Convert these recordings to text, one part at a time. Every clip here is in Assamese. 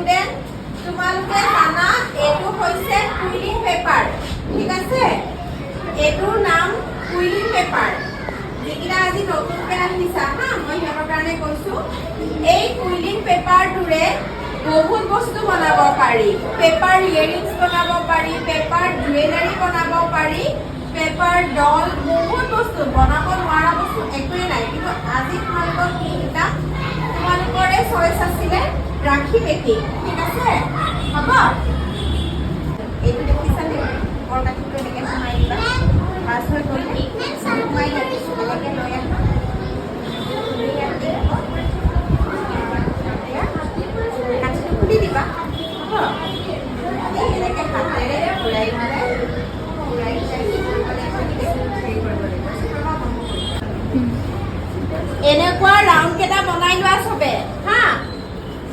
স্টুডেন্ট তোমালোকে জানা এইটো হৈছে কুইলিং পেপাৰ ঠিক আছে এইটোৰ নাম কুইলিং পেপাৰ যিকিটা আজি নতুনকে আহিছা হা মই সিহঁতৰ কাৰণে কৈছো এই কুইলিং পেপাৰটোৰে বহুত বস্তু বনাব পাৰি পেপাৰ ইয়েৰিংছ বনাব পাৰি পেপাৰ জুৱেলাৰী বনাব পাৰি পেপাৰ ডল বহুত বস্তু বনাব নোৱাৰা বস্তু একোৱেই নাই কিন্তু আজি তোমালোকক কি শিকাম তোমালোকৰে চইচ আছিলে ৰাখি মেকিং ঠিক আছে হ'ব এইটো দেখিছানে বৰ কাঠিটো এনেকৈ সোমাই দিবা পাছ হৈ গ'লে সোমাই দিছোঁ এনেকৈ লৈ আহা কাঠিটো খুলি দিবা হ'ব এনেকৈ হাতেৰে ঘূৰাই এনেকুৱা ৰাউণ্ড কেইটা বনাই লোৱা চবে হা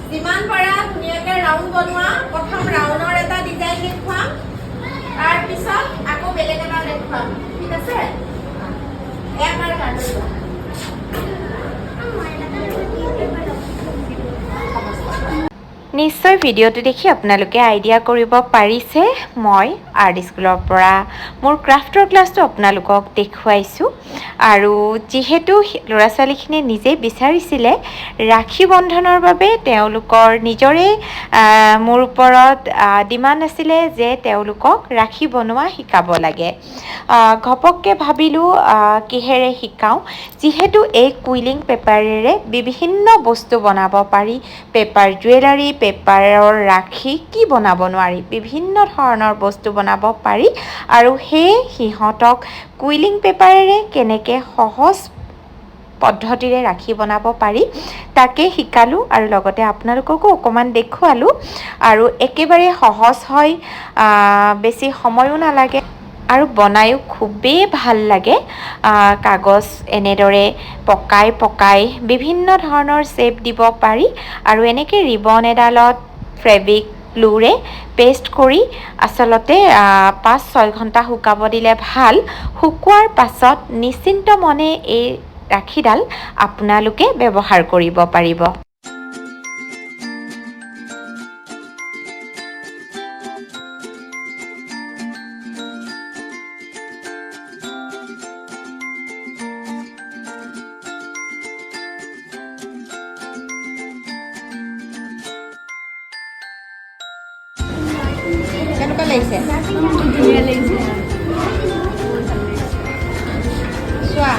যিমান পাৰা ধুনীয়াকৈ ৰাউণ্ড বনোৱা প্ৰথম ৰাউণ্ডৰ এটা ডিজাইন দেখুৱাম তাৰপিছত আকৌ বেলেগ এটা দেখুৱাম ঠিক আছে এবাৰ কাটি লোৱা নিশ্চয় ভিডিঅ'টো দেখি আপোনালোকে আইডিয়া কৰিব পাৰিছে মই আৰ্ট স্কুলৰ পৰা মোৰ ক্ৰাফ্টৰ ক্লাছটো আপোনালোকক দেখুৱাইছোঁ আৰু যিহেতু ল'ৰা ছোৱালীখিনিয়ে নিজেই বিচাৰিছিলে ৰাখী বন্ধনৰ বাবে তেওঁলোকৰ নিজৰে মোৰ ওপৰত ডিমাণ্ড আছিলে যে তেওঁলোকক ৰাখী বনোৱা শিকাব লাগে ঘপককৈ ভাবিলোঁ কিহেৰে শিকাওঁ যিহেতু এই কুইলিং পেপাৰেৰে বিভিন্ন বস্তু বনাব পাৰি পেপাৰ জুৱেলাৰী পেপাৰৰ ৰাখী কি বনাব নোৱাৰি বিভিন্ন ধৰণৰ বস্তু বনাব পাৰি আৰু সেই সিহঁতক কুইলিং পেপাৰেৰে কেনেকৈ সহজ পদ্ধতিৰে ৰাখী বনাব পাৰি তাকে শিকালোঁ আৰু লগতে আপোনালোককো অকণমান দেখুৱালোঁ আৰু একেবাৰে সহজ হয় বেছি সময়ো নালাগে আৰু বনায়ো খুবেই ভাল লাগে কাগজ এনেদৰে পকাই পকাই বিভিন্ন ধৰণৰ শ্বেপ দিব পাৰি আৰু এনেকৈ ৰিবন এডালত ফেব্ৰিক গ্লুৰে পেষ্ট কৰি আচলতে 5-6 ঘণ্টা শুকাব দিলে ভাল শুকোৱাৰ পাছত নিশ্চিন্ত মনে এই ৰাখীডাল আপোনালোকে ব্যৱহাৰ কৰিব পাৰিব কেনেকুৱা লাগিছে চোৱা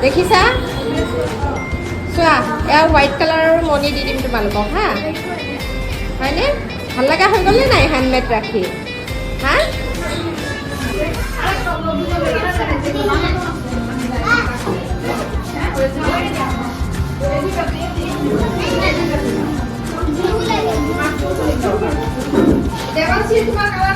দেখিছা চোৱা এয়া হোৱাইট কালাৰৰ মণি দি দিম তোমালোকক হা হয়নে ভাল লগা হৈ গ'লনে নাই হেণ্ডমেড ৰাখি হা দেৱাশী তোমাৰ কালাৰ